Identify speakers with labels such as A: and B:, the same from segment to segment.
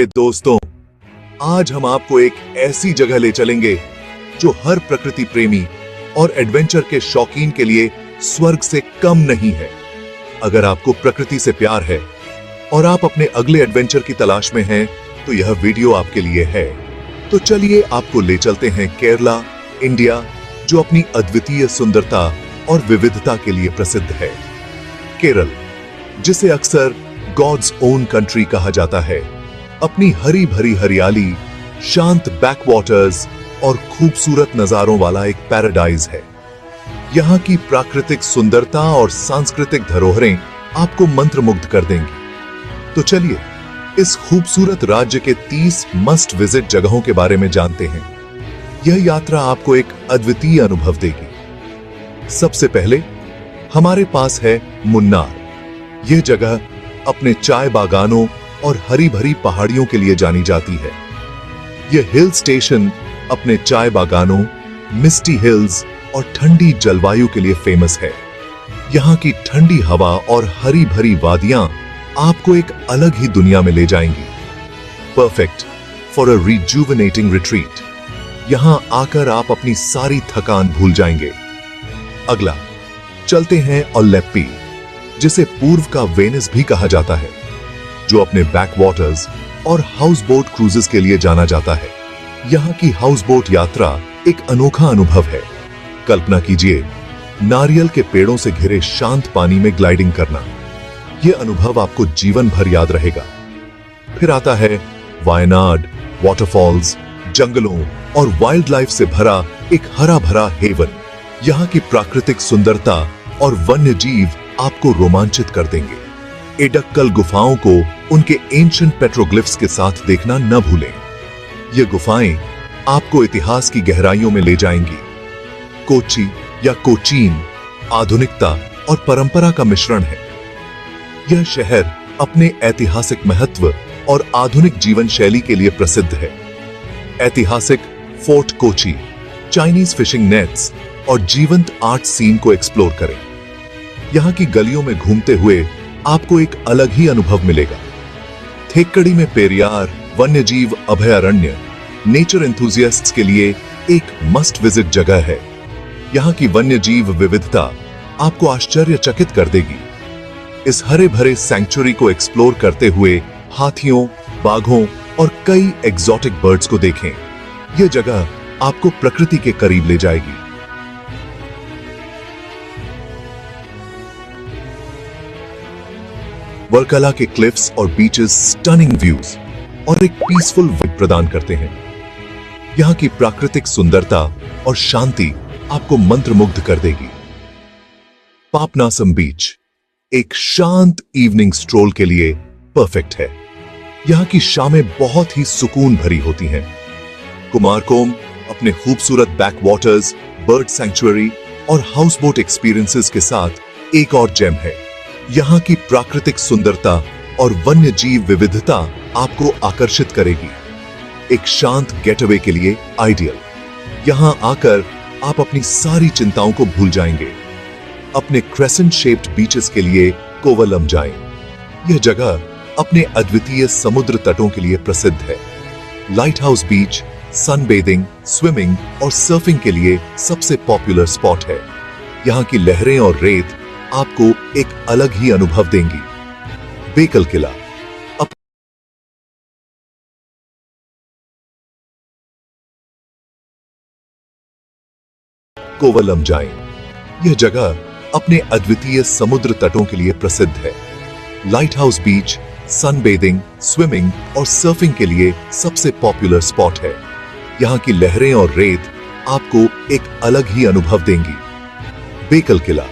A: दोस्तों, आज हम आपको एक ऐसी जगह ले चलेंगे जो हर प्रकृति प्रेमी और एडवेंचर के शौकीन के लिए स्वर्ग से कम नहीं है। अगर आपको प्रकृति से प्यार है और आप अपने अगले एडवेंचर की तलाश में हैं, तो यह वीडियो आपके लिए है। तो चलिए आपको ले चलते हैं केरला, इंडिया, जो अपनी अद्वितीय सुंदरता और विविधता के लिए प्रसिद्ध है। केरल, जिसे अक्सर गॉड्स ओन कंट्री कहा जाता है, अपनी हरी भरी हरियाली, शांत बैकवाटर्स और खूबसूरत नजारों वाला एक पैराडाइज है। यहाँ की प्राकृतिक सुंदरता और सांस्कृतिक धरोहरें आपको मंत्रमुग्ध कर देंगी। तो चलिए इस खूबसूरत राज्य के 30 मस्ट विजिट जगहों के बारे में जानते हैं। यह यात्रा आपको एक अद्वितीय अनुभव देगी। सबसे पहले हमारे पास है मुन्नार। यह जगह अपने चाय बागानों और हरी भरी पहाड़ियों के लिए जानी जाती है। यह हिल स्टेशन अपने चाय बागानों, मिस्टी हिल्स और ठंडी जलवायु के लिए फेमस है। यहाँ की ठंडी हवा और हरी भरी वादियां आपको एक अलग ही दुनिया में ले जाएंगी। Perfect for a rejuvenating retreat. यहां आकर आप अपनी सारी थकान भूल जाएंगे। अगला चलते हैं अलेप्पी, जिसे पूर्व का वेनिस भी कहा जाता है, जो अपने बैकवाटर्स और हाउस बोट क्रूजेस के लिए जाना जाता है। यहाँ की हाउस बोट यात्रा एक अनोखा अनुभव है। कल्पना कीजिए नारियल के पेड़ों से घिरे शांत पानी में ग्लाइडिंग करना। यह अनुभव आपको जीवन भर याद रहेगा। फिर आता है वायनाड, वाटरफॉल्स, जंगलों और वाइल्ड लाइफ से भरा एक हरा भरा हेवन। यहाँ की प्राकृतिक सुंदरता और वन्य जीव आपको रोमांचित कर देंगे। एडक्कल गुफाओं को उनके एंशिएंट पेट्रोग्लिफ्स के साथ देखना न भूलें। ये गुफाएं आपको इतिहास की गहराइयों में ले जाएंगी। कोच्चि या कोचीन आधुनिकता और परंपरा का मिश्रण है। यह शहर अपने ऐतिहासिक महत्व और आधुनिक जीवन शैली के लिए प्रसिद्ध है। ऐतिहासिक fort Kochi, Chinese fishing nets और जीवंत आर्ट सीन को एक्सप्लोर करें। यहाँ की गलियों में घूमते हुए आपको एक अलग ही अनुभव मिलेगा। थेक्कड़ी में पेरियार वन्यजीव अभयारण्य नेचर एंथुजियास्ट्स के लिए एक मस्ट विजिट जगह है। यहाँ की वन्यजीव विविधता आपको आश्चर्यचकित कर देगी। इस हरे भरे सैंक्चुरी को एक्सप्लोर करते हुए हाथियों, बाघों और कई एक्सोटिक बर्ड्स को देखें। यह जगह आपको प्रकृति के करीब ले जाएगी। वर्कला के क्लिफ्स और बीचेस स्टनिंग व्यूज और एक पीसफुल वाइब प्रदान करते हैं। यहाँ की प्राकृतिक सुंदरता और शांति आपको मंत्रमुग्ध कर देगी। पापनासम बीच एक शांत इवनिंग स्ट्रोल के लिए परफेक्ट है। यहाँ की शामें बहुत ही सुकून भरी होती हैं। कुमारकोम अपने खूबसूरत बैकवाटर्स, बर्ड सैंक्चुअरी और हाउस बोट एक्सपीरियंसेस के साथ एक और जेम है। यहाँ की प्राकृतिक सुंदरता और वन्य जीव विविधता आपको आकर्षित करेगी। एक शांत गेटअवे के लिए आइडियल। यहाँ आकर आप अपनी सारी चिंताओं को भूल जाएंगे। अपने क्रेसेंट शेप्ड बीचेस के लिए कोवलम जाएं। यह जगह अपने अद्वितीय समुद्र तटों के लिए प्रसिद्ध है। लाइट हाउस बीच सनबेदिंग, स्विमिंग और सर्फिंग के लिए सबसे पॉपुलर स्पॉट है। यहाँ की लहरें और रेत आपको एक अलग ही अनुभव देंगी। बेकल किला कोवलम जाएं। यह जगह अपने अद्वितीय समुद्र तटों के लिए प्रसिद्ध है। लाइट हाउस बीच सनबेदिंग, स्विमिंग और सर्फिंग के लिए सबसे पॉपुलर स्पॉट है। यहाँ की लहरें और रेत आपको एक अलग ही अनुभव देंगी। बेकल किला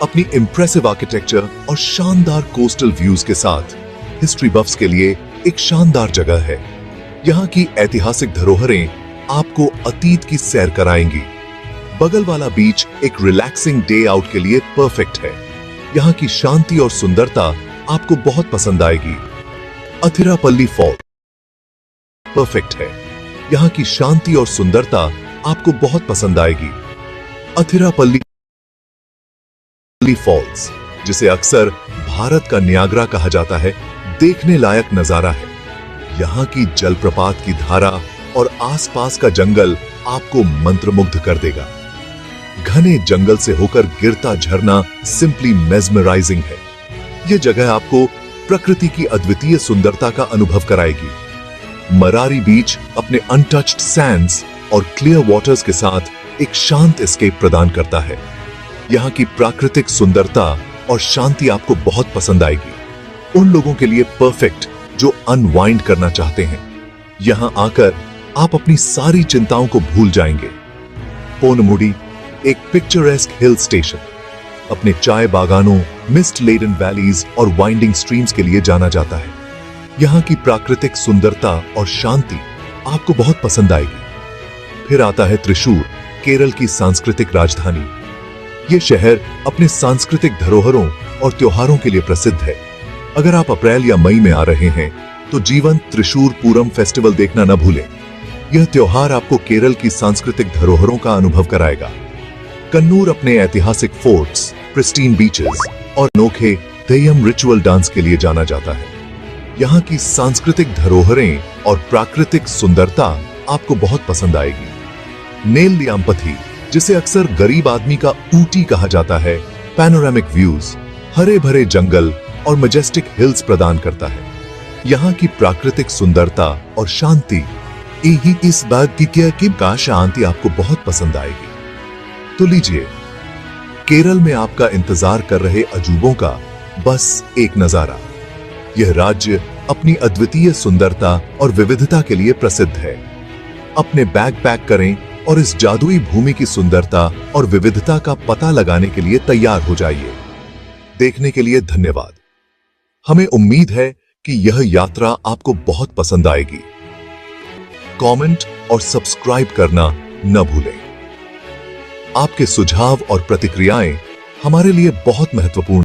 A: अपनी इंप्रेसिव आर्किटेक्चर और शानदार कोस्टल व्यूज के साथ हिस्ट्री बफ्स के लिए एक शानदार जगह है। यहाँ की ऐतिहासिक धरोहरें आपको अतीत की सैर कराएंगी। बगल वाला बीच एक रिलैक्सिंग डे आउट के लिए परफेक्ट है। यहाँ की शांति और सुंदरता आपको बहुत पसंद आएगी। अथिरापल्ली फॉल परफेक्ट है। यहाँ की शांति और सुंदरता आपको बहुत पसंद आएगी। अथिरापल्ली फॉल्स, जिसे अक्सर भारत का नियाग्रा कहा जाता है, देखने लायक नजारा है। यहाँ की जलप्रपात की धारा और आसपास का जंगल आपको मंत्रमुग्ध कर देगा। घने जंगल से होकर गिरता झरना सिंपली मेस्मराइजिंग है। यह जगह आपको प्रकृति की अद्वितीय सुंदरता का अनुभव कराएगी। मरारी बीच अपने अनटच्ड सैंड्स और क्लियर वाटर्स के साथ एक शांत एस्केप प्रदान करता है। यहाँ की प्राकृतिक सुंदरता और शांति आपको बहुत पसंद आएगी। उन लोगों के लिए परफेक्ट जो अनवाइंड करना चाहते हैं। यहाँ आकर आप अपनी सारी चिंताओं को भूल जाएंगे। पोनमुडी एक पिक्चरेस्क हिल स्टेशन अपने चाय बागानों, मिस्ट लेडन वैलीज और वाइंडिंग स्ट्रीम्स के लिए जाना जाता है। यहाँ की प्राकृतिक सुंदरता और शांति आपको बहुत पसंद आएगी। फिर आता है त्रिशूर, केरल की सांस्कृतिक राजधानी। ये शहर अपने सांस्कृतिक धरोहरों और त्योहारों के लिए प्रसिद्ध है। अगर आप अप्रैल या मई में आ रहे हैं तो जीवंत त्रिशूर पूरम फेस्टिवल देखना न भूलें। यह त्योहार आपको केरल की सांस्कृतिक धरोहरों का अनुभव कराएगा। कन्नूर अपने ऐतिहासिक फोर्ट्स, प्रिस्टीन बीचेस और अनोखे तेयम रिचुअल डांस के लिए जाना जाता है। यहाँ की सांस्कृतिक धरोहरें और प्राकृतिक सुंदरता आपको बहुत पसंद आएगी। नेल्लियाम्पथी, जिसे अक्सर गरीब आदमी का ऊटी कहा जाता है, पैनोरामिक व्यूज, हरे भरे जंगल और मैजेस्टिक हिल्स प्रदान करता है। यहाँ की प्राकृतिक सुंदरता और शांति यही इस बात की का शांति आपको बहुत पसंद आएगी। तो लीजिए, केरल में आपका इंतजार कर रहे अजूबों का बस एक नजारा। यह राज्य अपनी अद्वितीय सुंदरता और विविधता के लिए प्रसिद्ध है। अपने बैग पैक करें और इस जादुई भूमि की सुंदरता और विविधता का पता लगाने के लिए तैयार हो जाइए। देखने के लिए धन्यवाद। हमें उम्मीद है कि यह यात्रा आपको बहुत पसंद आएगी। कमेंट और सब्सक्राइब करना न भूलें। आपके सुझाव और प्रतिक्रियाएं हमारे लिए बहुत महत्वपूर्ण